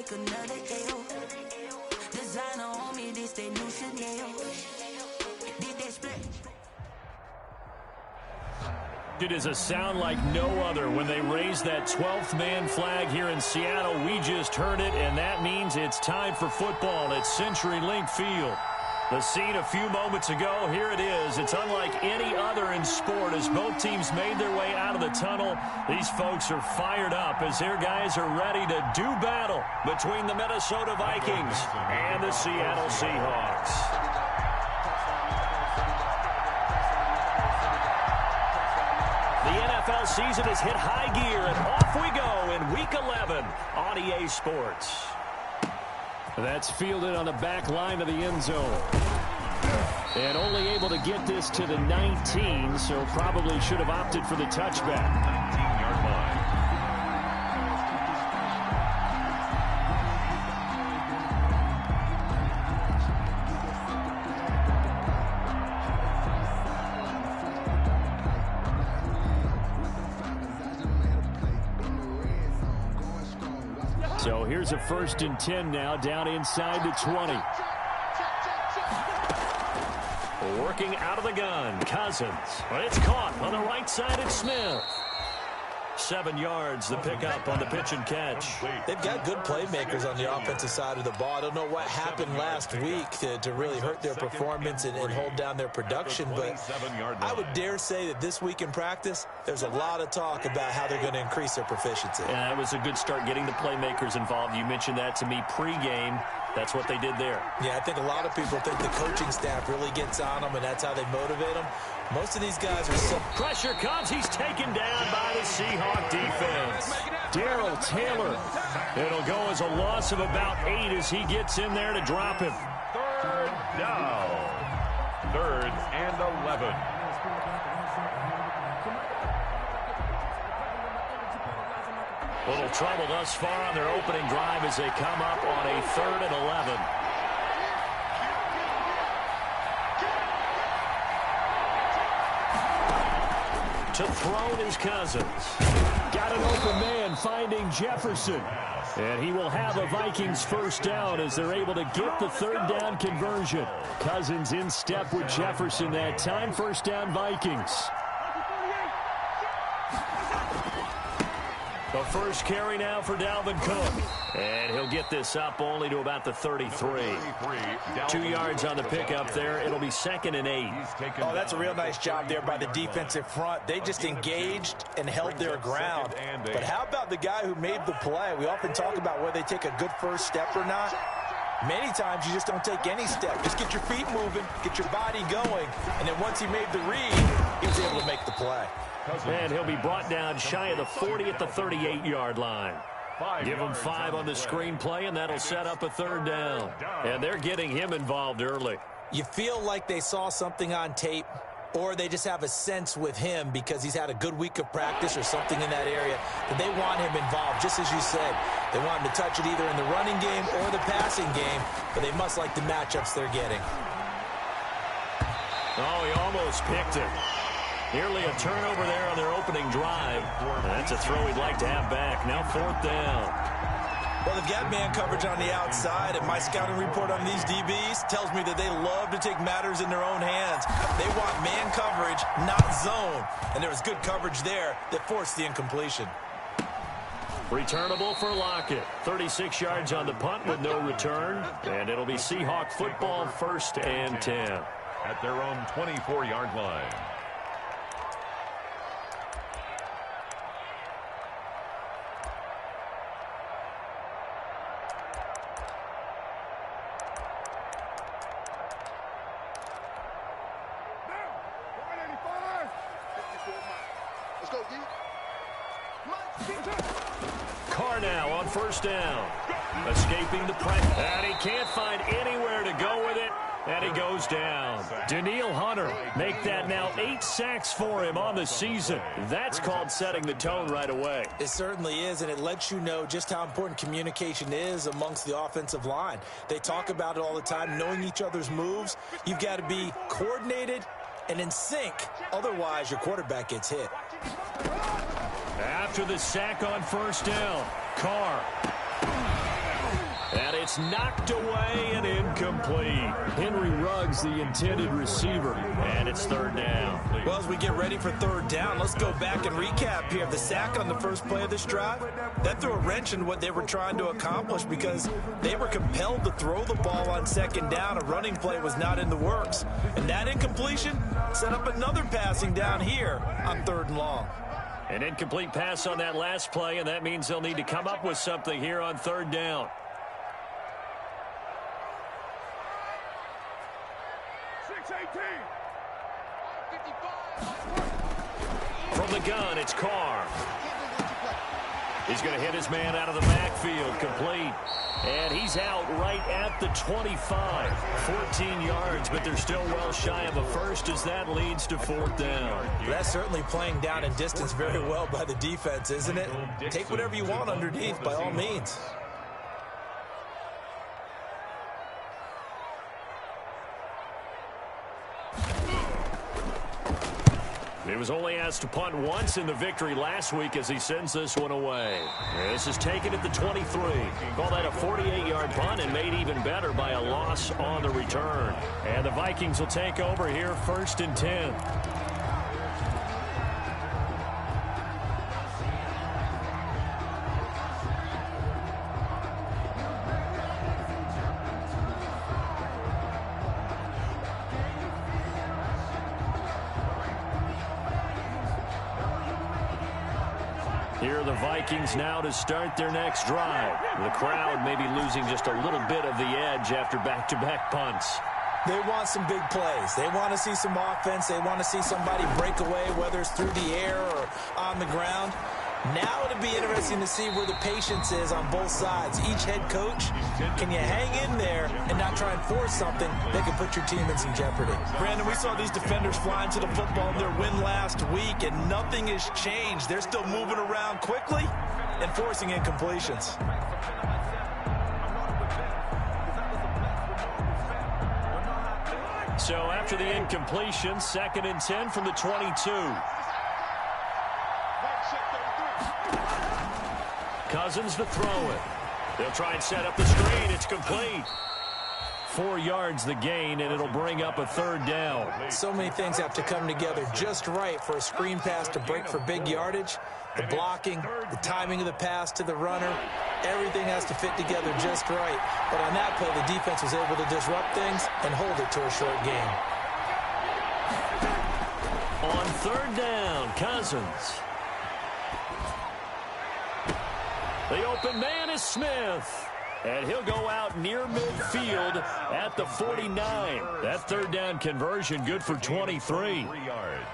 take another L. Designer on me, this they new Chanel. Did they split? It is a sound like no other when they raise that 12th man flag here in Seattle. We just heard it, and that means it's time for football at CenturyLink Field. The scene a few moments ago, here it is. It's unlike any other in sport as both teams made their way out of the tunnel. These folks are fired up as their guys are ready to do battle between the Minnesota Vikings and the Seattle Seahawks. The NFL season has hit high gear, and off we go in Week 11 on EA Sports. That's fielded on the back line of the end zone. And only able to get this to the 19, so probably should have opted for the touchback. 19-yard line. So here's a 1st and 10 now, down inside the 20. Working out of the gun, Cousins. It's caught on the right side of Smith. 7 yards, the pickup on the pitch and catch. They've got good playmakers on the offensive side of the ball. I don't know what happened last week to really hurt their performance and hold down their production, but I would dare say that this week in practice, there's a lot of talk about how they're going to increase their proficiency. Yeah, it was a good start getting the playmakers involved. You mentioned that to me pregame. That's what they did there. Yeah, I think a lot of people think the coaching staff really gets on them, and that's how they motivate them. Most of these guys are so... Pressure comes. He's taken down by the Seahawk defense. Darrell Taylor. It'll go as a loss of about 8 as he gets in there to drop him. 3rd down. 3rd and 11. Little trouble thus far on their opening drive as they come up on a 3rd and 11. To throw is Cousins. Got an open man finding Jefferson. And he will have a Vikings 1st down as they're able to get the 3rd down conversion. Cousins in step with Jefferson that time. 1st down Vikings. The first carry now for Dalvin Cook. And he'll get this up only to about the 33. 2 yards on the pickup there. It'll be 2nd and 8. Oh, that's a real nice job there by the defensive front. They just engaged and held their ground. But how about the guy who made the play? We often talk about whether they take a good first step or not. Many times you just don't take any step. Just get your feet moving, get your body going. And then once he made the read, he was able to make the play. And he'll be brought down shy of the 40 at the 38-yard line. Give him 5 on the screenplay, and that'll set up a 3rd down. And they're getting him involved early. You feel like they saw something on tape, or they just have a sense with him because he's had a good week of practice or something in that area that they want him involved, just as you said. They want him to touch it either in the running game or the passing game, but they must like the matchups they're getting. Oh, he almost picked it. Nearly a turnover there on their opening drive. That's a throw he'd like to have back. Now 4th down. Well, they've got man coverage on the outside, and my scouting report on these DBs tells me that they love to take matters in their own hands. They want man coverage, not zone. And there was good coverage there that forced the incompletion. Returnable for Lockett. 36 yards on the punt with no return. And it'll be Seahawk football 1st and 10. At their own 24-yard line. Carr now on 1st down. Escaping the pressure. And he can't find anywhere to go with it. And he goes down. Danielle Hunter make that now 8 sacks for him on the season. That's called setting the tone right away. It certainly is, and it lets you know just how important communication is amongst the offensive line. They talk about it all the time, knowing each other's moves. You've got to be coordinated and in sync. Otherwise, your quarterback gets hit. After the sack on 1st down, Carr. And it's knocked away and incomplete. Henry Ruggs, the intended receiver, and it's third down. Well, as we get ready for third down, let's go back and recap here. The sack on the first play of this drive, that threw a wrench in what they were trying to accomplish because they were compelled to throw the ball on second down. A running play was not in the works. And that incompletion set up another passing down here on third and long. An incomplete pass on that last play, and that means they'll need to come up with something here on third down. From the gun, it's Carr. He's going to hit his man out of the backfield, complete. And he's out right at the 25. 14 yards, but they're still well shy of a first as that leads to fourth down. That's certainly playing down in distance very well by the defense, isn't it? Take whatever you want underneath, by all means. He was only asked to punt once in the victory last week as he sends this one away. This is taken at the 23. Call that a 48-yard punt and made even better by a loss on the return. And the Vikings will take over here first and 10. Here are the Vikings now to start their next drive. The crowd may be losing just a little bit of the edge after back-to-back punts. They want some big plays. They want to see some offense. They want to see somebody break away, whether it's through the air or on the ground. Now it'll be interesting to see where the patience is on both sides. Each head coach, can you hang in there and not try and force something that can put your team in some jeopardy? Brandon, we saw these defenders flying to the football in their win last week, and nothing has changed. They're still moving around quickly and forcing incompletions. So after the incompletion, 2nd and 10 from the 22. Cousins to throw it. They'll try and set up the screen. It's complete. 4 yards the gain, and it'll bring up a third down. So many things have to come together just right for a screen pass to break for big yardage. The blocking, the timing of the pass to the runner, everything has to fit together just right. But on that play, the defense was able to disrupt things and hold it to a short gain. On third down, Cousins. The open man is Smith. And he'll go out near midfield at the 49. That third down conversion good for 23.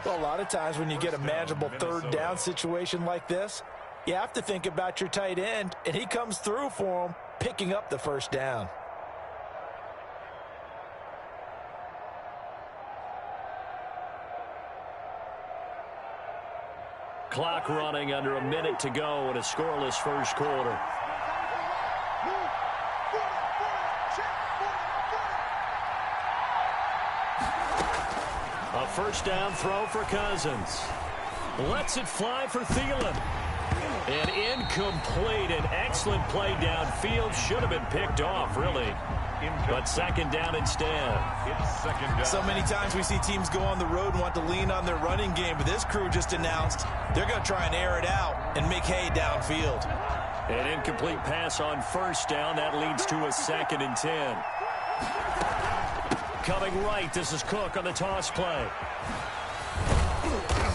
Well, a lot of times when you get a manageable third down situation like this, you have to think about your tight end, and he comes through for him, picking up the first down. Clock running under a minute to go in a scoreless first quarter. A first down throw for Cousins. Lets it fly for Thielen. And incomplete. An excellent play downfield. Should have been picked off, really. But second down instead. It's second down. So many times we see teams go on the road and want to lean on their running game, but this crew just announced they're going to try and air it out and make hay downfield. An incomplete pass on first down. That leads to a 2nd and 10. Coming right, this is Cook on the toss play.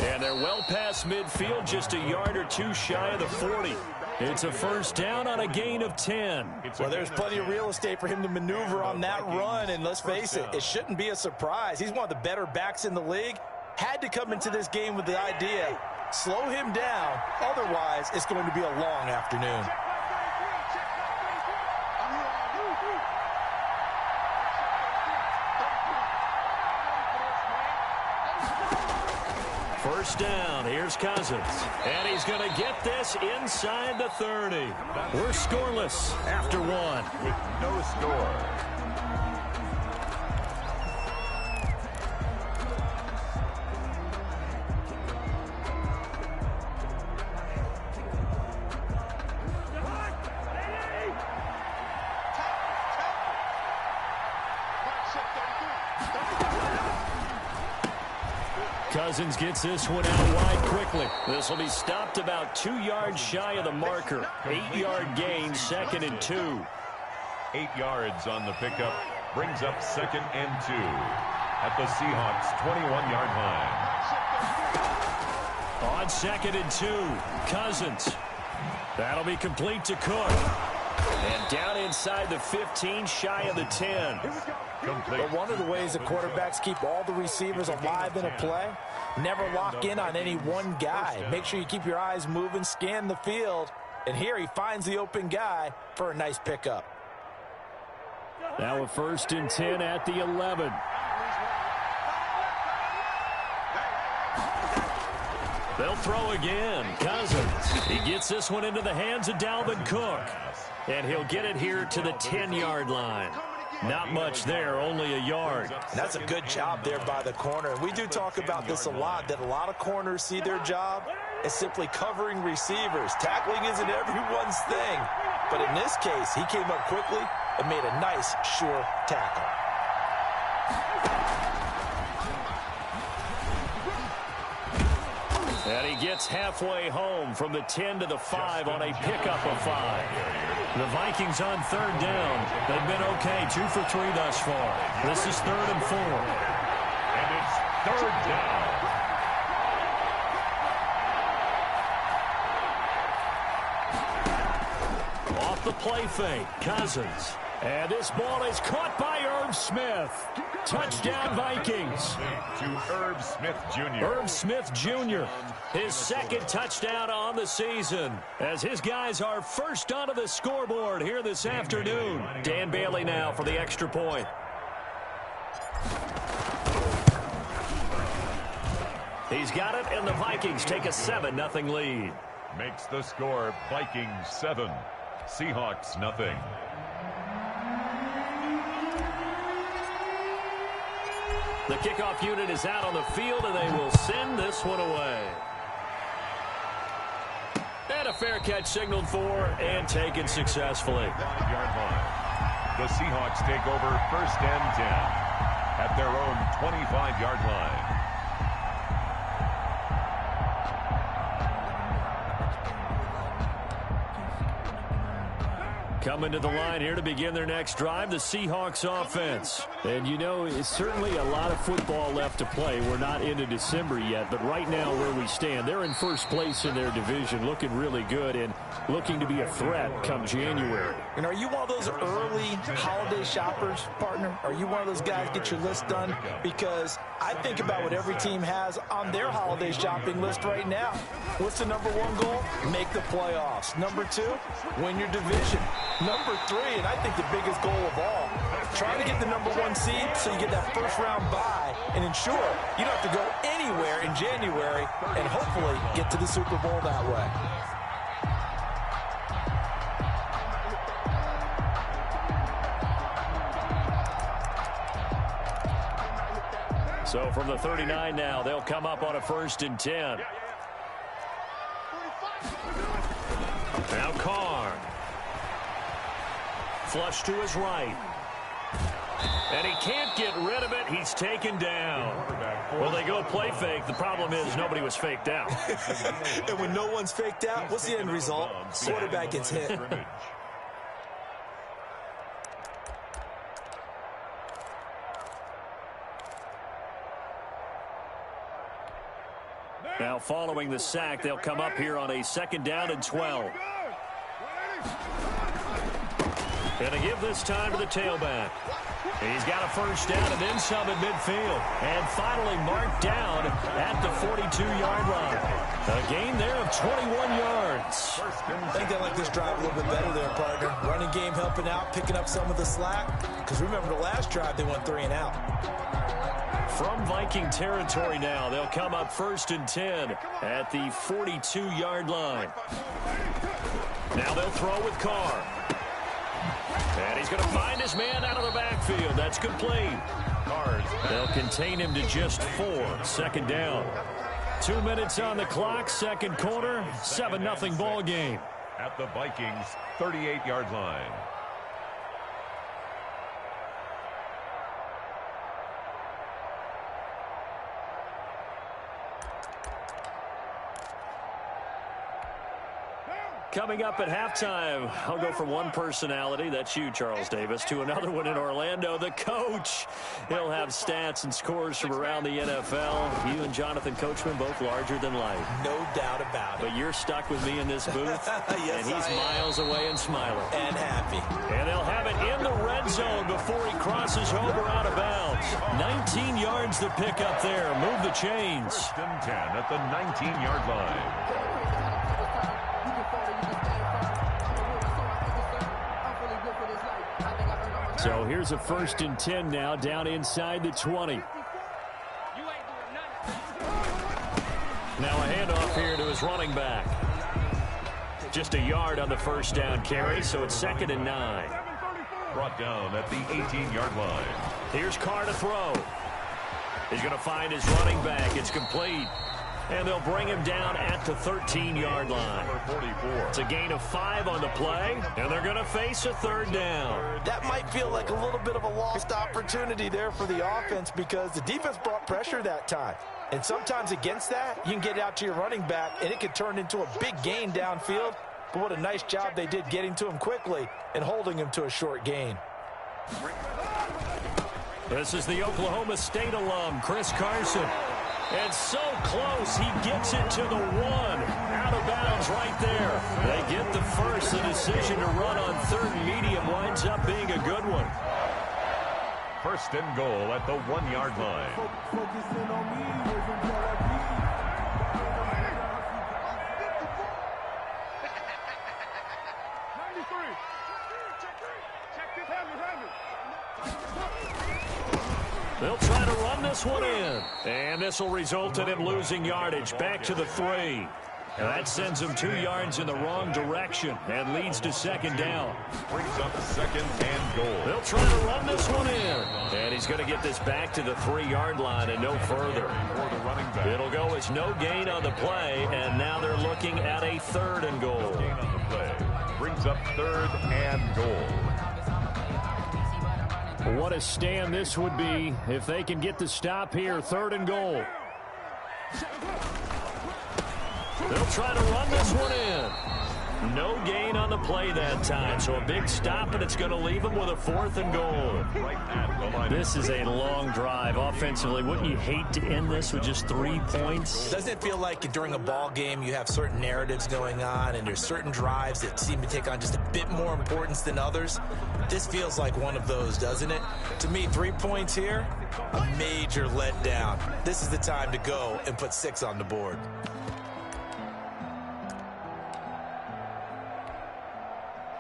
And they're well past midfield, just a yard or two shy of the 40. It's a first down on a gain of 10. Well, there's plenty of real estate for him to maneuver on that run, and let's face it, it shouldn't be a surprise. He's one of the better backs in the league. Had to come into this game with the idea, slow him down, otherwise it's going to be a long afternoon. First down, here's Cousins. And he's going to get this inside the 30. We're scoreless after one. With no score. Cousins gets this one out wide quickly. This will be stopped about 2 yards shy of the marker. 8-yard gain, 2nd and 2. 8 yards on the pickup. Brings up 2nd and 2 at the Seahawks' 21-yard line. On 2nd and 2, Cousins. That'll be complete to Cook. And down inside the 15, shy of the 10. But one of the ways the quarterbacks keep all the receivers alive in a play, never lock in on any one guy. Make sure you keep your eyes moving, scan the field. And here he finds the open guy for a nice pickup. Now a 1st and 10 at the 11. They'll throw again. Cousins. He gets this one into the hands of Dalvin Cook. And he'll get it here to the 10-yard line. Not much there, only a yard. And that's a good job there by the corner. And we do talk about this a lot, that a lot of corners see their job as simply covering receivers. Tackling isn't everyone's thing. But in this case, he came up quickly and made a nice, sure tackle. And he gets halfway home from the 10 to the 5 on a pickup of 5. The Vikings on 3rd down. They've been okay, 2 for 3 thus far. This is 3rd and 4. And it's 3rd down. Off the play fake, Cousins. And this ball is caught by Irv Smith. Touchdown, Vikings. To Irv Smith Jr. Irv Smith Jr., his 2nd touchdown on the season, as his guys are first onto the scoreboard here this afternoon. Dan Bailey now for the extra point. He's got it, and the Vikings take a 7-0 lead. Makes the score Vikings 7, Seahawks nothing. The kickoff unit is out on the field, and they will send this one away. And a fair catch signaled for and taken successfully. 5-yard line. The Seahawks take over 1st and 10 at their own 25-yard line. Coming to the line here to begin their next drive, the Seahawks offense. And you know, it's certainly a lot of football left to play. We're not into December yet, but right now where we stand, they're in 1st place in their division, looking really good and looking to be a threat come January. And are you one of those early holiday shoppers, partner? Are you one of those guys get your list done? Because I think about what every team has on their holiday shopping list right now. What's the number 1 goal? Make the playoffs. Number 2, win your division. Number 3, and I think the biggest goal of all, trying to get the number 1 seed so you get that first-round bye and ensure you don't have to go anywhere in January and hopefully get to the Super Bowl that way. So from the 39 now, they'll come up on a 1st and 10. Now Carr. Flush to his right. And he can't get rid of it. He's taken down. Well, they go play fake. The problem is nobody was faked out. And when no one's faked out, what's the end result? Quarterback gets hit. Now following the sack, they'll come up here on a 2nd down and 12. And to give this time to the tailback. He's got a 1st down and then some at midfield. And finally marked down at the 42-yard line. A gain there of 21 yards. I think they like this drive a little bit better there, partner. Running game helping out, picking up some of the slack. Because remember the last drive, they went 3 and out. From Viking territory now, they'll come up 1st and 10 at the 42-yard line. Now they'll throw with Carr. And he's going to find his man out of the backfield. That's complete. They'll contain him to just 4. 2nd down. 2 minutes on the clock. 2nd quarter. 7-0 ball game. At the Vikings' 38-yard line. Coming up at halftime, I'll go from one personality, that's you, Charles Davis, to another one in Orlando, the coach. He'll have stats and scores from around the NFL. You and Jonathan Coachman both larger than life. No doubt about it. But you're stuck with me in this booth, yes, and he's miles away and smiling. And happy. And they'll have it in the red zone before he crosses over out of bounds. 19 yards to pick up there. Move the chains. 1st and 10 at the 19-yard line. So here's a 1st and 10 now, down inside the 20. Now a handoff here to his running back. Just a yard on the 1st down carry, so it's 2nd and 9. Brought down at the 18-yard line. Here's Carr to throw. He's going to find his running back. It's complete. And they'll bring him down at the 13-yard line. 44. It's a gain of 5 on the play, and they're going to face a 3rd down. That might feel like a little bit of a lost opportunity there for the offense because the defense brought pressure that time. And sometimes against that, you can get out to your running back, and it could turn into a big gain downfield. But what a nice job they did getting to him quickly and holding him to a short gain. This is the Oklahoma State alum, Chris Carson. And so close, he gets it to the 1. Out of bounds right there. They get the first. The decision to run on 3rd and medium winds up being a good one. 1st and goal at the 1-yard line. They'll try to run this one in. And this will result in him losing yardage back to the 3. And that sends him 2 yards in the wrong direction and leads to 2nd down. Brings up 2nd and goal. They'll try to run this one in. And he's going to get this back to the 3-yard line and no further. For the running back. It'll go as no gain on the play, and now they're looking at a 3rd and goal. Gain on the play. Brings up 3rd and goal. What a stand this would be if they can get the stop here. 3rd and goal. They'll try to run this one in. No gain on the play that time, so a big stop, and it's going to leave them with a 4th and goal. Right at the line. This is a long drive offensively. Wouldn't you hate to end this with just 3 points? Doesn't it feel like during a ball game you have certain narratives going on and there's certain drives that seem to take on just a bit more importance than others? This feels like one of those, doesn't it? To me, 3 points here, a major letdown. This is the time to go and put 6 on the board.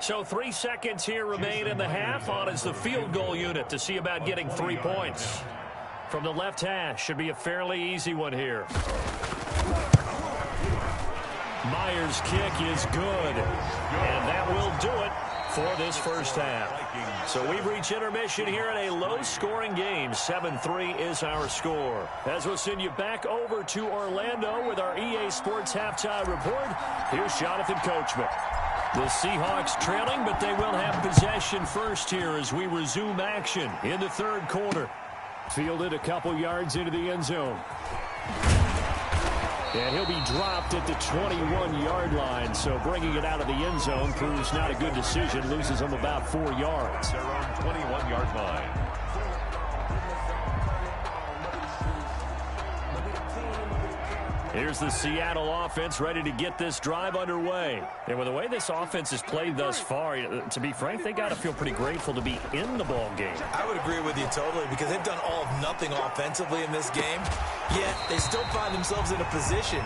So 3 seconds here remain in the half. On is the field goal unit to see about getting 3 points. From the left hash, should be a fairly easy one here. Myers' kick is good. And that will do it for this 1st half. So we've reached intermission here in a low-scoring game. 7-3 is our score. As we'll send you back over to Orlando with our EA Sports Halftime Report, here's Jonathan Coachman. The Seahawks trailing, but they will have possession first here as we resume action in the 3rd quarter. Fielded a couple yards into the end zone. And he'll be dropped at the 21-yard line, so bringing it out of the end zone proves not a good decision. Loses him about 4 yards. Their own 21-yard line. Here's the Seattle offense ready to get this drive underway. And with the way this offense has played thus far, to be frank, they got to feel pretty grateful to be in the ball game. I would agree with you totally because they've done all of nothing offensively in this game, yet they still find themselves in a position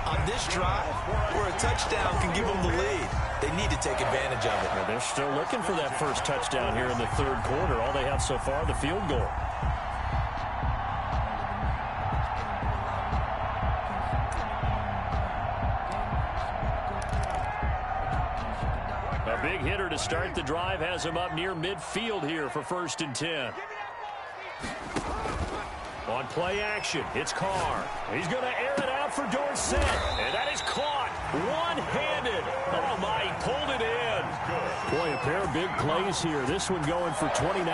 on this drive where a touchdown can give them the lead. They need to take advantage of it. Well, they're still looking for that first touchdown here in the 3rd quarter. All they have so far, the field goal. A big hitter to start the drive has him up near midfield here for 1st and 10. On play action, it's Carr. He's going to air it out for Dorsett. And that is caught one-handed. Oh, my, he pulled it in. Boy, a pair of big plays here. This one going for 29.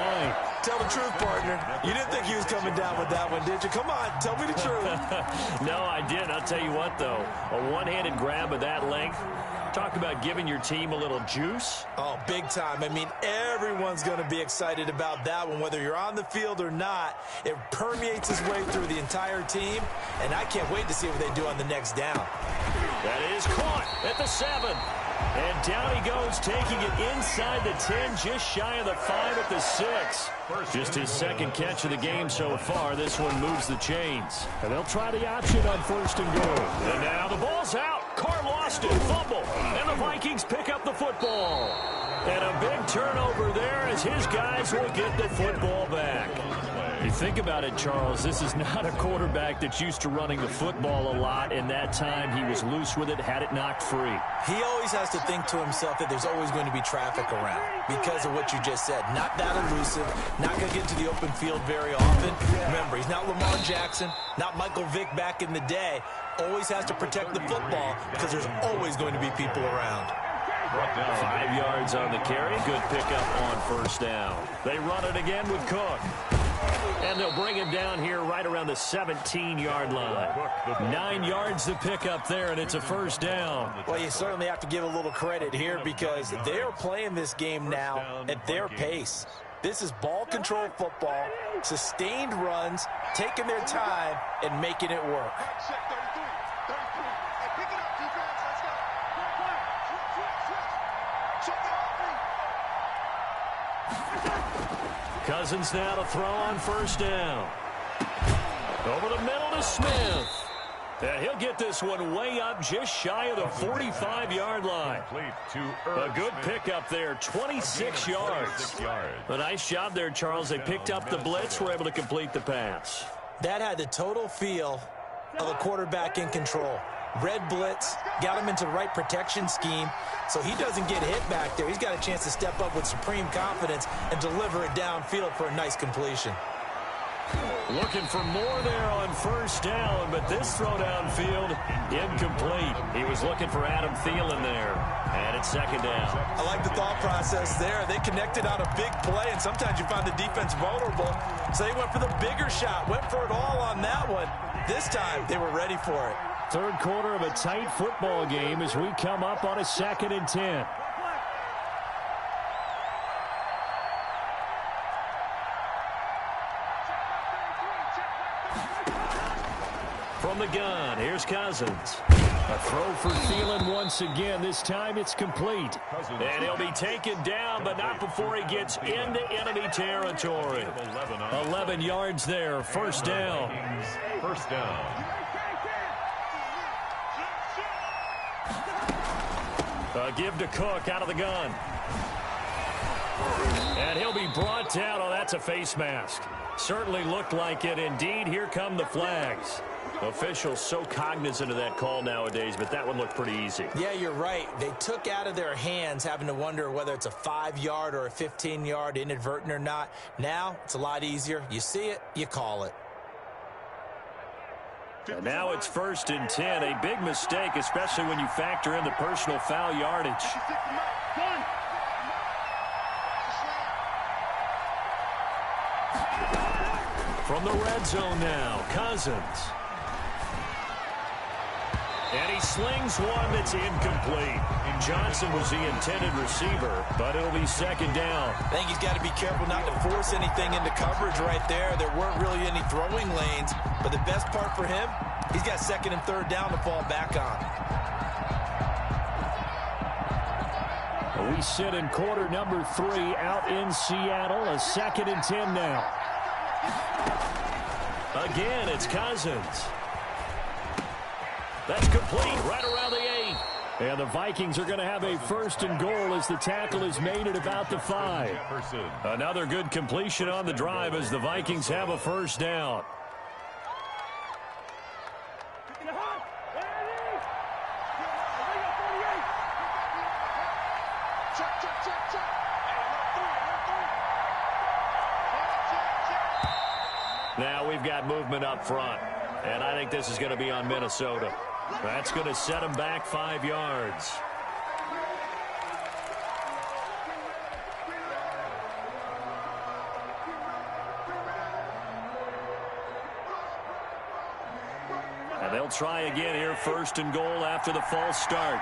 Tell the truth, partner. You didn't think he was coming down with that one, did you? Come on, tell me the truth. No, I didn't. I'll tell you what, though. A one-handed grab of that length. Talk about giving your team a little juice. Oh, big time. I mean, everyone's going to be excited about that one, whether you're on the field or not. It permeates its way through the entire team, and I can't wait to see what they do on the next down. That is caught at the 7. And down he goes, taking it inside the 10, just shy of the 5 at the 6. Just his second catch of the game so far. This one moves the chains. And they'll try the option on 1st and goal. And now the ball's out. Carr lost it, fumble. And the Vikings pick up the football. And a big turnover there as his guys will get the football back. You think about it, Charles, this is not a quarterback that's used to running the football a lot. In that time, he was loose with it, had it knocked free. He always has to think to himself that there's always going to be traffic around because of what you just said. Not that elusive, not going to get to the open field very often. Remember, he's not Lamar Jackson, not Michael Vick back in the day. Always has to protect the football because there's always going to be people around. 5 yards on the carry. Good pickup on 1st down. They run it again with Cook. And they'll bring him down here right around the 17-yard line. 9 yards to pick up there, and it's a 1st down. Well, you certainly have to give a little credit here because they're playing this game now at their pace. This is ball control football, sustained runs, taking their time, and making it work. Cousins now to throw on 1st down. Over the middle to Smith. And he'll get this one way up just shy of the 45-yard line. A good pickup there, 26 yards. A nice job there, Charles. They picked up the blitz, were able to complete the pass. That had the total feel of a quarterback in control. Red blitz, got him into the right protection scheme, so he doesn't get hit back there. He's got a chance to step up with supreme confidence and deliver it downfield for a nice completion. Looking for more there on 1st down, but this throw downfield, incomplete. He was looking for Adam Thielen there, and it's 2nd down. I like the thought process there. They connected on a big play, and sometimes you find the defense vulnerable, so they went for the bigger shot, went for it all on that one. This time, they were ready for it. 3rd quarter of a tight football game as we come up on a 2nd and 10. From the gun, here's Cousins. A throw for Thielen once again. This time it's complete. And he'll be taken down, but not before he gets into enemy territory. 11 yards there, 1st down. 1st down. Give to Cook out of the gun. And he'll be brought down. Oh, that's a face mask. Certainly looked like it. Indeed, here come the flags. Officials so cognizant of that call nowadays, but that one looked pretty easy. Yeah, you're right. They took out of their hands having to wonder whether it's a 5-yard or a 15-yard, inadvertent or not. Now, it's a lot easier. You see it, you call it. And now it's 1st and 10. A big mistake, especially when you factor in the personal foul yardage. From the red zone now, Cousins. And he slings one that's incomplete. Johnson was the intended receiver, but it'll be 2nd down. I think he's got to be careful not to force anything into coverage right there. There weren't really any throwing lanes, but the best part for him, he's got 2nd and 3rd down to fall back on. We sit in quarter number 3 out in Seattle. A 2nd and 10 now. Again, it's Cousins. That's complete right around the 8. And the Vikings are going to have a 1st and goal as the tackle is made at about the 5. Another good completion on the drive as the Vikings have a 1st down. Now we've got movement up front, and I think this is going to be on Minnesota. That's going to set them back 5 yards. They'll try again here, 1st and goal after the false start.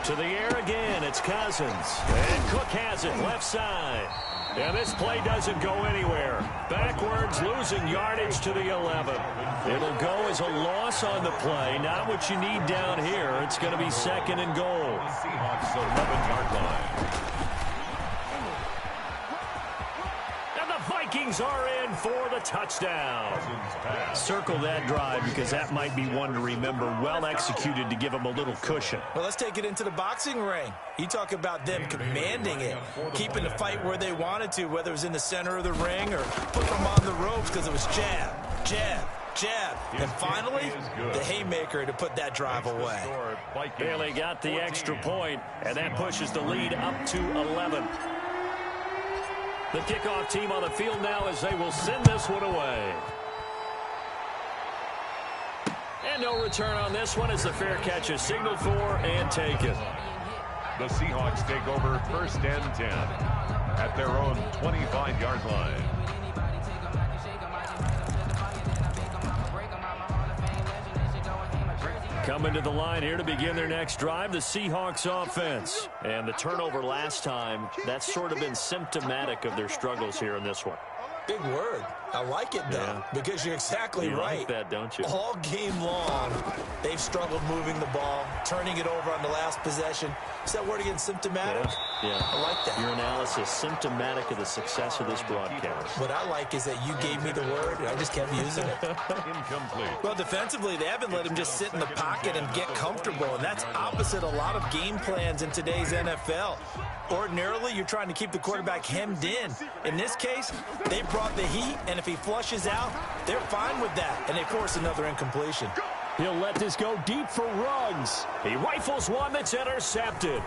To the air again, it's Cousins. And Cook has it, left side. And this play doesn't go anywhere. Backwards, losing yardage to the 11. It'll go as a loss on the play. Not what you need down here. It's going to be 2nd and goal. Seahawks 11-yard line. Vikings are in for the touchdown. Circle that drive because that might be one to remember. Well executed to give them a little cushion. Well, let's take it into the boxing ring. You talk about them commanding it, keeping the fight where they wanted to, whether it was in the center of the ring or putting them on the ropes because it was jab, jab, jab. And finally, the haymaker to put that drive away. Bailey got the extra point, and that pushes the lead up to 11. The kickoff team on the field now as they will send this one away. And no return on this one as the fair catch is signaled for and taken. The Seahawks take over 1st and 10 at their own 25-yard line. Coming to the line here to begin their next drive, the Seahawks offense. And the turnover last time, that's sort of been symptomatic of their struggles here in this one. Big word. I like it, though, because you're exactly right. You like that, don't you? All game long, they've struggled moving the ball, turning it over on the last possession. Is that word again, symptomatic? Yeah. I like that. Your analysis, symptomatic of the success of this broadcast. What I like is that you gave me the word, and I just kept using it. Incomplete. Well, defensively, they haven't let him just sit in the pocket and get comfortable, and that's opposite a lot of game plans in today's NFL. Ordinarily, you're trying to keep the quarterback hemmed in. In this case, they brought the heat, and if he flushes out, they're fine with that, and they force another incompletion. He'll let this go deep for Ruggs. He rifles one that's intercepted.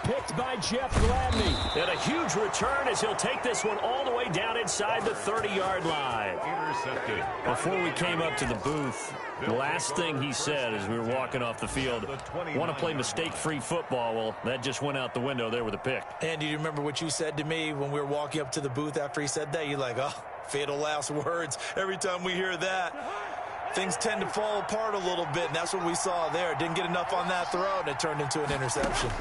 Picked by Jeff Gladney. And a huge return as he'll take this one all the way down inside the 30-yard line. Intercepted. Before we came up to the booth, the last thing he said as we were walking off the field, want to play mistake-free football. Well, that just went out the window there with a pick. And do you remember what you said to me when we were walking up to the booth after he said that? You're like, oh, fatal last words. Every time we hear that, things tend to fall apart a little bit, and that's what we saw there. Didn't get enough on that throw, and it turned into an interception.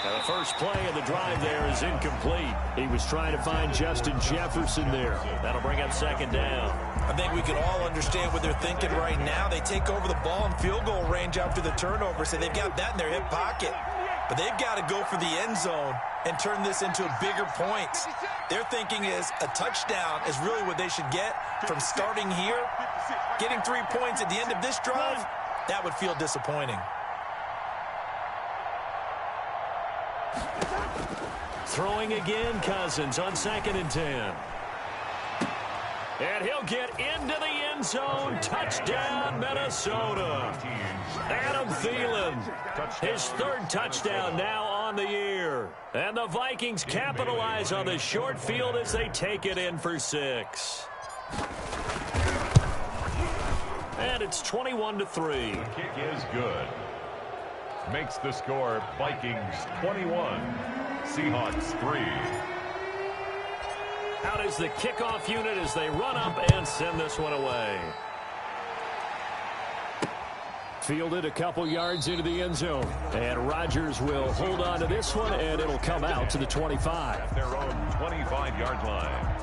The first play of the drive there is incomplete. He was trying to find Justin Jefferson there. That'll bring up 2nd down. I think we can all understand what they're thinking right now. They take over the ball in field goal range after the turnover, so they've got that in their hip pocket. But they've got to go for the end zone and turn this into bigger points. Their thinking is a touchdown is really what they should get from starting here. Getting 3 points at the end of this drive, that would feel disappointing. Throwing again, Cousins on 2nd and 10. And he'll get into the end zone. Touchdown, Minnesota. Adam Thielen, his 3rd touchdown now on the year. And the Vikings capitalize on the short field as they take it in for 6. And it's 21-3. The kick is good. Makes the score Vikings 21, Seahawks 3. Out is the kickoff unit as they run up and send this one away. Fielded a couple yards into the end zone. And Rodgers will hold on to this one, and it'll come out to the 25. At their own 25-yard line.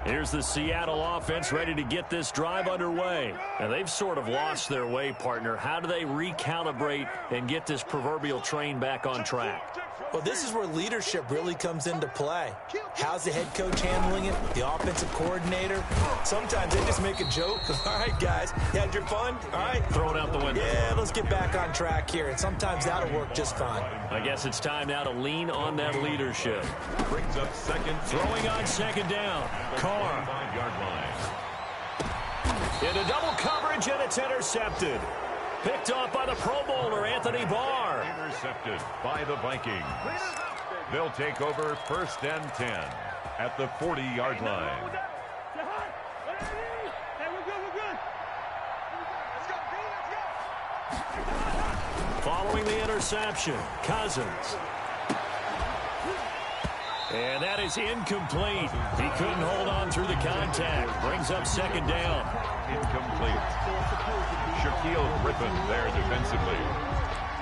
Here's the Seattle offense ready to get this drive underway. And they've sort of lost their way, partner. How do they recalibrate and get this proverbial train back on track? Well, this is where leadership really comes into play. How's the head coach handling it? The offensive coordinator? Sometimes they just make a joke. All right, guys, you had your fun? All right. Throw it out the window. Yeah, let's get back on track here. And sometimes that'll work just fine. I guess it's time now to lean on that leadership. Brings up 2nd. Throwing on 2nd down. Carr. 5-yard line. Into double coverage, and it's intercepted. Picked off by the Pro Bowler, Anthony Barr. Intercepted by the Vikings. They'll take over 1st and 10 at the 40-yard line. throwing the interception. Cousins. And that is incomplete. He couldn't hold on through the contact. Brings up second down. Incomplete. Shaquille Griffin there defensively.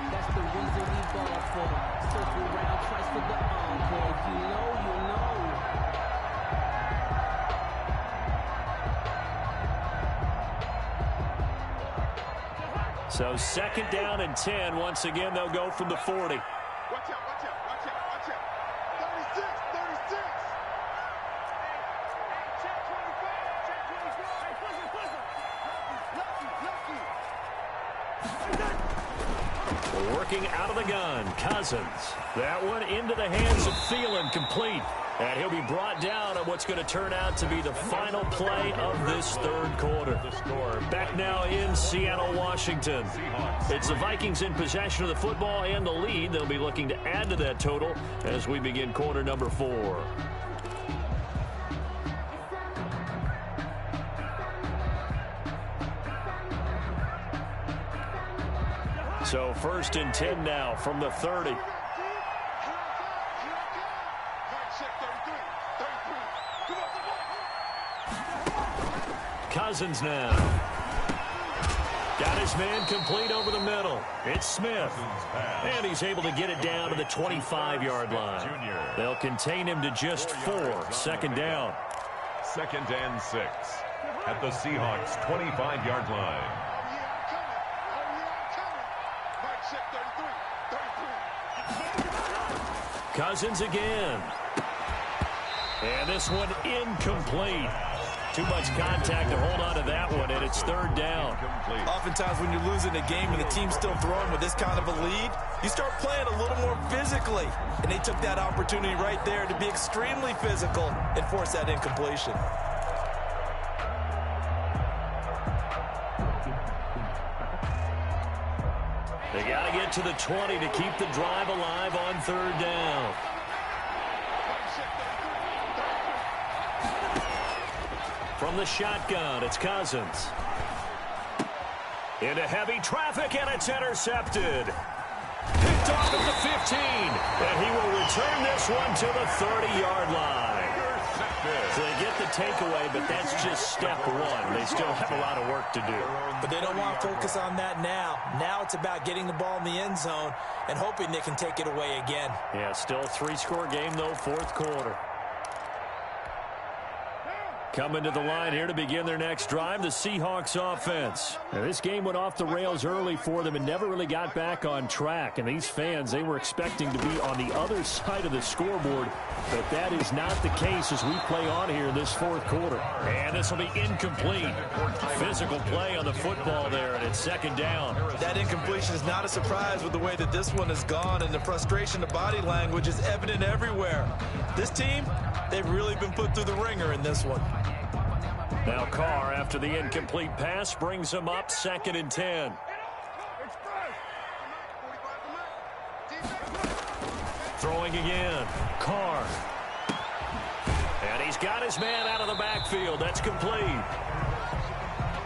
That's the reason we ball for them. Circle around, twice for the encore. If you know, you know. So second down and 10. Once again, they'll go from the 40. Watch out, watch out, watch out, watch out. 36, 36. Check 25, check 25. Hey, push it. Working out of the gun, Cousins. That one into the hands of Thielen, complete. And he'll be brought down at what's going to turn out to be the final play of this third quarter. Back now in Seattle, Washington. It's the Vikings in possession of the football and the lead. They'll be looking to add to that total as we begin quarter number 4. So first and 10 now from the 30. Cousins now. Got his man complete over the middle. It's Smith. And he's able to get it down to the 25-yard line. They'll contain him to just 4. Second down. Second and 6 at the Seahawks' 25-yard line. Cousins again. And this one incomplete. Too much contact to hold on to that one, and it's third down. Oftentimes when you're losing a game and the team's still throwing with this kind of a lead, you start playing a little more physically. And they took that opportunity right there to be extremely physical and force that incompletion. They got to get to the 20 to keep the drive alive on third down. From the shotgun, it's Cousins. Into heavy traffic, and it's intercepted. Picked off at the 15, and he will return this one to the 30-yard line. So they get the takeaway, but that's just step one. They still have a lot of work to do. But they don't want to focus on that now. Now it's about getting the ball in the end zone and hoping they can take it away again. Yeah, still a 3-score game, though, fourth quarter. Coming to the line here to begin their next drive, the Seahawks offense. Now, this game went off the rails early for them and never really got back on track. And these fans, they were expecting to be on the other side of the scoreboard, but that is not the case as we play on here in this fourth quarter. And this will be incomplete. Physical play on the football there, and it's second down. That incompletion is not a surprise with the way that this one has gone, and the frustration of body language is evident everywhere. This team, they've really been put through the ringer in this one. Now Carr, after the incomplete pass, brings him up second and 10. Throwing again. Carr. And he's got his man out of the backfield. That's complete.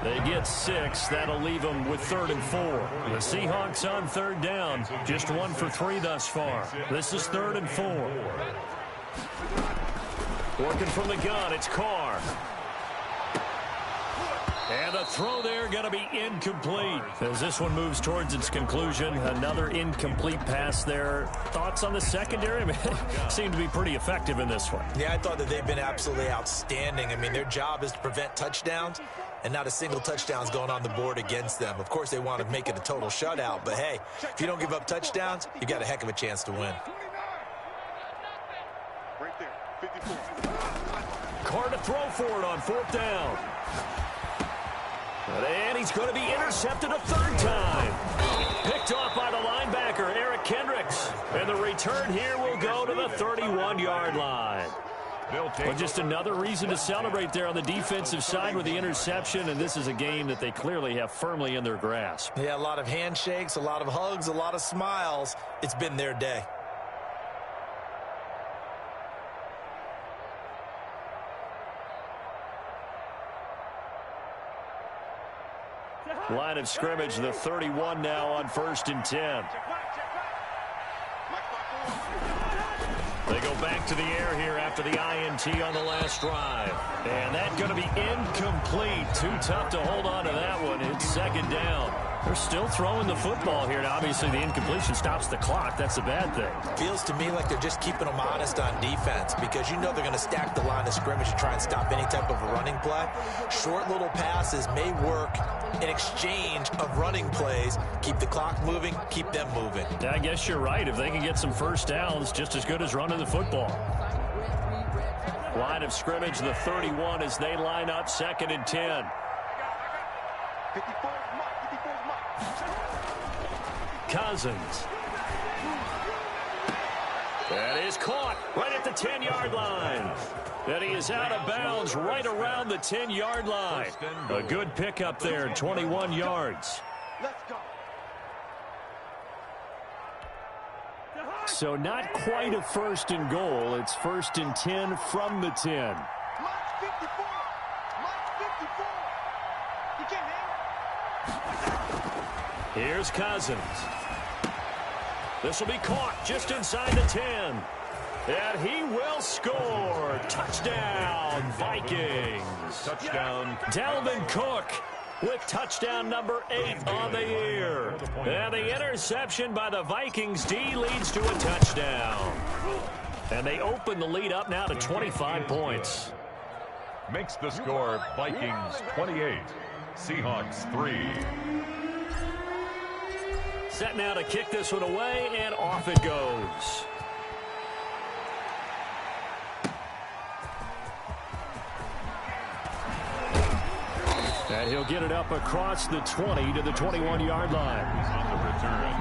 They get 6. That'll leave them with third and 4. The Seahawks on third down. Just 1 for 3 thus far. This is third and 4. Working from the gun, it's Carr. And a throw there going to be incomplete. As this one moves towards its conclusion, another incomplete pass there. Thoughts on the secondary? I mean, seem to be pretty effective in this one. Yeah, I thought that they've been absolutely outstanding. I mean, their job is to prevent touchdowns, and not a single touchdown's going on the board against them. Of course, they want to make it a total shutout, but hey, if you don't give up touchdowns, you got a heck of a chance to win. Right there, 54. Carr to throw for it on fourth down. And he's going to be intercepted a third time. Picked off by the linebacker, Eric Kendricks. And the return here will go to the 31-yard line. Well, just another reason to celebrate there on the defensive side with the interception, and this is a game that they clearly have firmly in their grasp. Yeah, a lot of handshakes, a lot of hugs, a lot of smiles. It's been their day. Line of scrimmage, the 31 now on first and 10. back to the air here after the INT on the last drive. And that's going to be incomplete. Too tough to hold on to that one. It's second down. They're still throwing the football here. Now, obviously, the incompletion stops the clock. That's a bad thing. Feels to me like they're just keeping them honest on defense because you know they're going to stack the line of scrimmage to try and stop any type of a running play. Short little passes may work in exchange of running plays. Keep the clock moving, keep them moving. Yeah, I guess you're right. If they can get some first downs, just as good as running the football. Line of scrimmage, the 31 as they line up, 2nd and 10. 54 Cousins. That is caught right at the 10-yard line. And he is out of bounds right around the 10-yard line. A good pickup there, 21 yards. Let's go. So not quite a 1st and goal. It's 1st and 10 from the 10. Mike's 54. Mike's 54. You can't hang. Here's Cousins. This will be caught just inside the 10. And he will score. Touchdown, Vikings. Touchdown. Dalvin Cook with touchdown number 8 on the year. And the interception by the Vikings D leads to a touchdown. And they open the lead up now to 25 points. Makes the score Vikings 28, Seahawks 3. Set now to kick this one away, and off it goes. And he'll get it up across the 20 to the 21-yard line. On the return,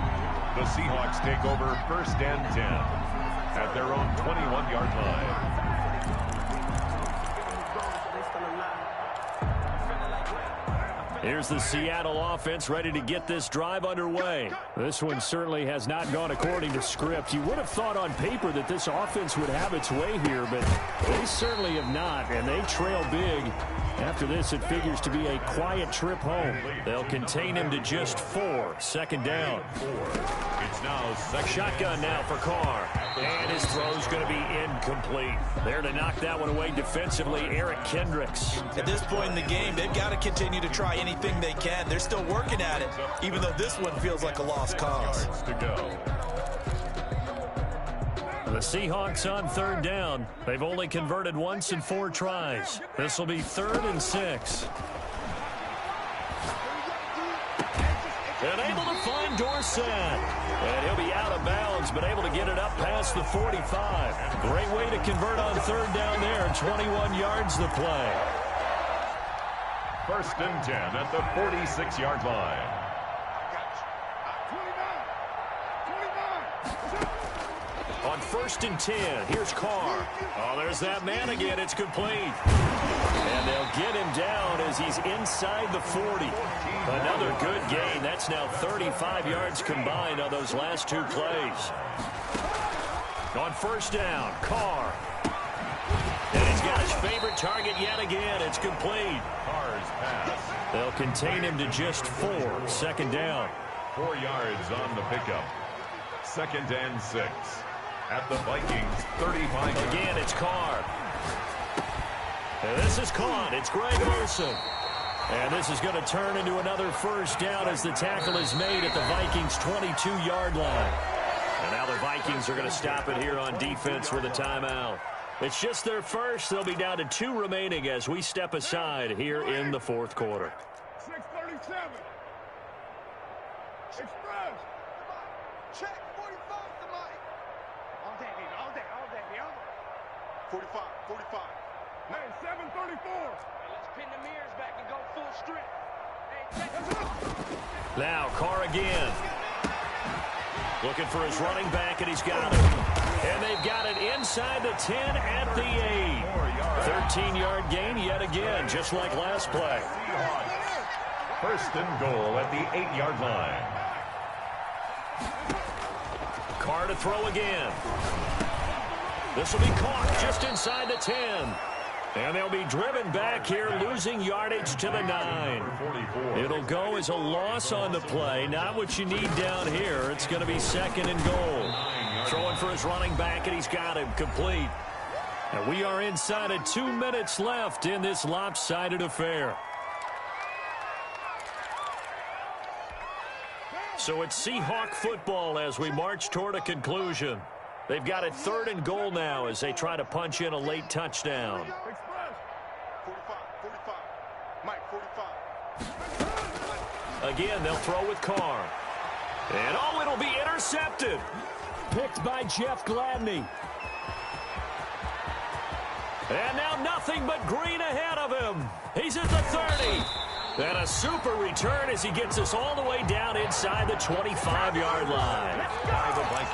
the Seahawks take over 1st and 10 at their own 21-yard line. Here's the Seattle offense ready to get this drive underway. This one certainly has not gone according to script. You would have thought on paper that this offense would have its way here, but they certainly have not, and they trail big. After this, it figures to be a quiet trip home. They'll contain him to just 4. 2nd down. It's now second. Shotgun now for Carr. And his throw's going to be incomplete. There to knock that one away defensively, Eric Kendricks. At this point in the game, they've got to continue to try anything they can. They're still working at it, even though this one feels like a lost cause. To go. The Seahawks on 3rd down. They've only converted once in 4 tries. This will be 3rd and 6. And able to find Dorsett. And he'll be out of bounds, but able to get it up past the 45. Great way to convert on 3rd down there. 21 yards the play. 1st and 10 at the 46-yard line. On 1st and 10, here's Carr. Oh, there's that man again. It's complete. And they'll get him down as he's inside the 40. Another good gain. That's now 35 yards combined on those last 2 plays. On 1st down, Carr. And he's got his favorite target yet again. It's complete. Carr's pass. They'll contain him to just 4. 2nd down. 4 yards on the pickup. 2nd and 6. At the Vikings 35. Again, it's Carr. And this is caught. It's Greg Olsen. And this is going to turn into another 1st down as the tackle is made at the Vikings' 22-yard line. And now the Vikings are going to stop it here on defense with a timeout. It's just their first. They'll be down to 2 remaining as we step aside here in the 4th quarter. 637. Express. Check 45 to Mike. All day, baby. All day. All day, baby. 45. 45. Hey, 734. Let's pin the mirrors back and go full strip. Hey, now Carr again. Looking for his running back, and he's got it. And they've got it inside the 10 at the 8. 13-yard gain yet again, just like last play. 1st and goal at the 8-yard line. Carr to throw again. This will be caught just inside the 10. And they'll be driven back here, losing yardage to the 9. It'll go as a loss on the play. Not what you need down here. It's going to be 2nd and goal. Throwing for his running back, and he's got him complete. And we are inside of 2 minutes left in this lopsided affair. So it's Seahawk football as we march toward a conclusion. They've got it 3rd and goal now as they try to punch in a late touchdown. 45. Mike, 45. Again, they'll throw with Carr. And, oh, it'll be intercepted. Picked by Jeff Gladney. And now nothing but green ahead of him. He's at the 30. And a super return as he gets us all the way down inside the 25-yard line.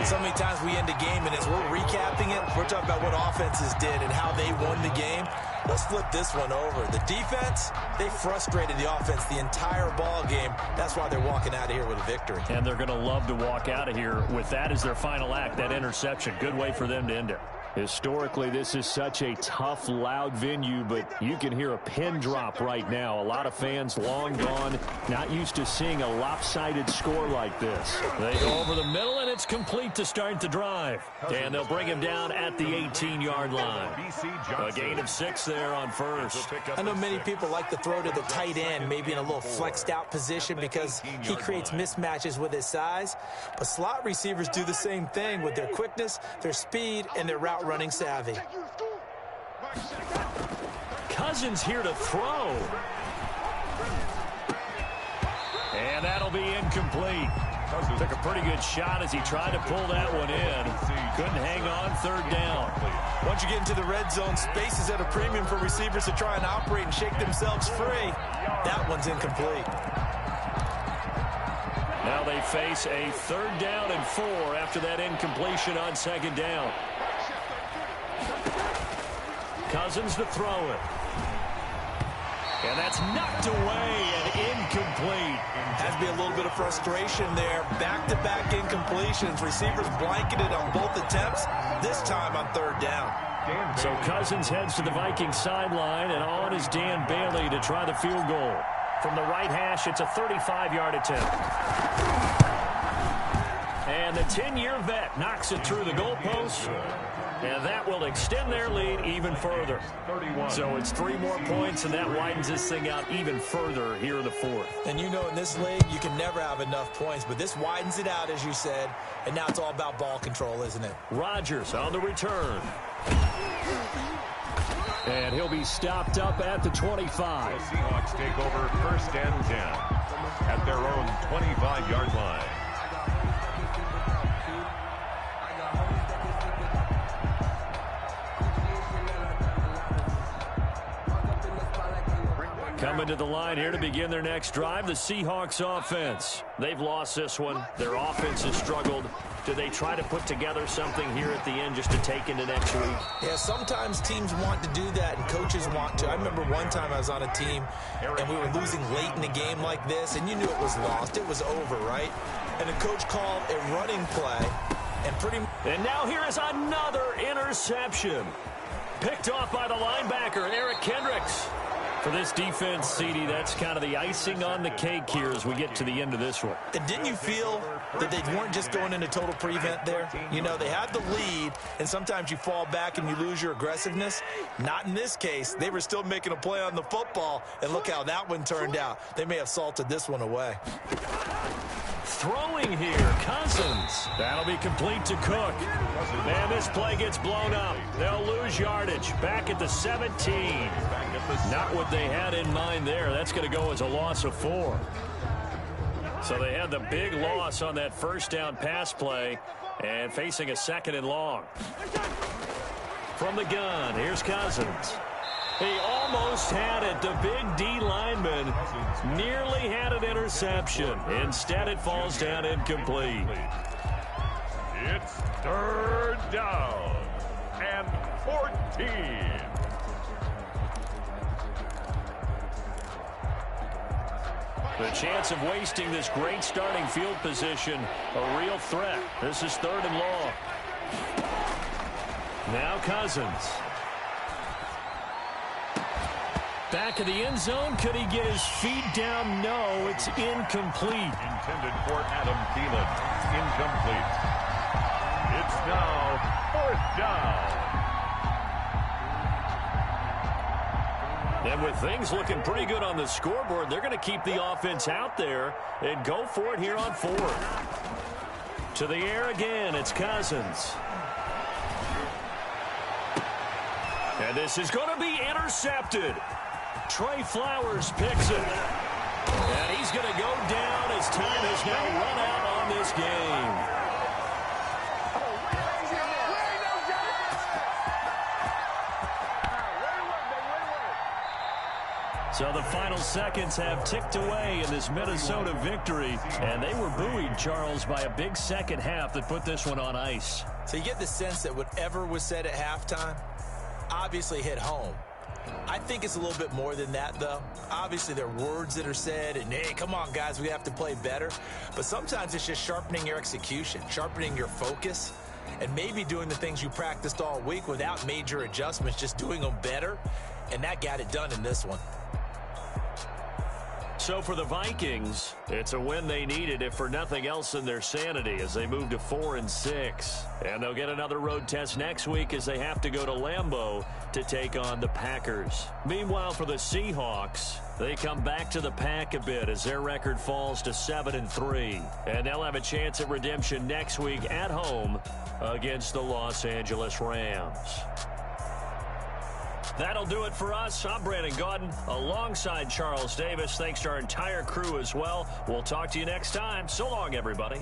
So many times we end a game, and as we're recapping it, we're talking about what offenses did and how they won the game. Let's flip this one over. The defense, they frustrated the offense the entire ball game. That's why they're walking out of here with a victory. And they're going to love to walk out of here with that as their final act, that interception. Good way for them to end it. Historically, this is such a tough, loud venue, but you can hear a pin drop right now. A lot of fans long gone, not used to seeing a lopsided score like this. They go over the middle, and it's complete to start the drive. And they'll bring him down at the 18-yard line. A gain of 6 there on first. I know many people like to throw to the tight end, maybe in a little flexed out position because he creates mismatches with his size. But slot receivers do the same thing with their quickness, their speed, and their route running savvy. Cousins here to throw. And that'll be incomplete. Took a pretty good shot as he tried to pull that one in. Couldn't hang on 3rd down. Once you get into the red zone, space is at a premium for receivers to try and operate and shake themselves free. That one's incomplete. Now they face a 3rd down and 4 after that incompletion on 2nd down. Cousins to throw it. And that's knocked away and incomplete. Has to be a little bit of frustration there. Back-to-back incompletions. Receivers blanketed on both attempts, this time on 3rd down. So Cousins heads to the Vikings sideline, and on is Dan Bailey to try the field goal. From the right hash, it's a 35-yard attempt. And the 10-year vet knocks it through the goalpost. And that will extend their lead even further. So it's 3 more points, and that widens this thing out even further here in the 4th. And you know in this league, you can never have enough points, but this widens it out, as you said, and now it's all about ball control, isn't it? Rodgers on the return. And he'll be stopped up at the 25. The Seahawks take over 1st and 10 at their own 25-yard line. Coming to the line here to begin their next drive, the Seahawks offense. They've lost this one. Their offense has struggled. Do they try to put together something here at the end just to take into next week? Yeah, sometimes teams want to do that and coaches want to. I remember one time I was on a team and we were losing late in a game like this, and you knew it was lost. It was over, right? And the coach called a running play And now here is another interception. Picked off by the linebacker, Eric Kendricks. For this defense, CD, that's kind of the icing on the cake here as we get to the end of this one. And didn't you feel that they weren't just going into total prevent there? You know, they had the lead, and sometimes you fall back and you lose your aggressiveness. Not in this case. They were still making a play on the football, and look how that one turned out. They may have salted this one away. Throwing here, Cousins. That'll be complete to Cook. Man, this play gets blown up. They'll lose yardage. Back at the 17. Not what they had in mind there. That's going to go as a loss of 4. So they had the big loss on that first down pass play and facing a 2nd and long. From the gun, here's Cousins. He almost had it. The big D lineman nearly had an interception. Instead, it falls down incomplete. It's 3rd down and 14. The chance of wasting this great starting field position, a real threat. This is 3rd and long. Now Cousins. Back of the end zone. Could he get his feet down? No, it's incomplete. Intended for Adam Thielen. Incomplete. It's now 4th down. And with things looking pretty good on the scoreboard, they're going to keep the offense out there and go for it here on 4th. To the air again, it's Cousins. And this is going to be intercepted. Trey Flowers picks it. And he's going to go down as time has now run out on this game. So the final seconds have ticked away in this Minnesota victory. And they were buoyed, Charles, by a big second half that put this one on ice. So you get the sense that whatever was said at halftime obviously hit home. I think it's a little bit more than that, though. Obviously, there are words that are said, and, hey, come on, guys, we have to play better. But sometimes it's just sharpening your execution, sharpening your focus, and maybe doing the things you practiced all week without major adjustments, just doing them better. And that got it done in this one. So for the Vikings, it's a win they needed, if for nothing else than their sanity, as they move to 4-6. And they'll get another road test next week as they have to go to Lambeau to take on the Packers. Meanwhile, for the Seahawks, they come back to the pack a bit as their record falls to 7-3. And they'll have a chance at redemption next week at home against the Los Angeles Rams. That'll do it for us. I'm Brandon Gaudin alongside Charles Davis. Thanks to our entire crew as well. We'll talk to you next time. So long, everybody.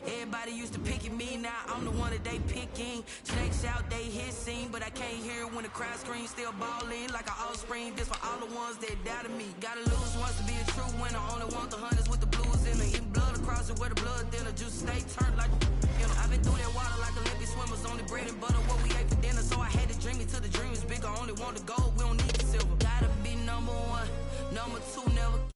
Everybody used to pick at me, now I'm the one that they picking. Snakes out, they hissing, but I can't hear when the crowd screams. Still balling like an offspring. This for all the ones that doubted me. Gotta lose once to be a true winner. Only want the hunters with the blues in it. Eating blood across it where the blood dinner. Juice stay turned like you know. I've been through that water like Olympic swimmers. Only bread and butter what we ate for dinner. So I had to dream it till the dream is bigger. Only want the gold, we don't need the silver. Gotta be number one, number two, never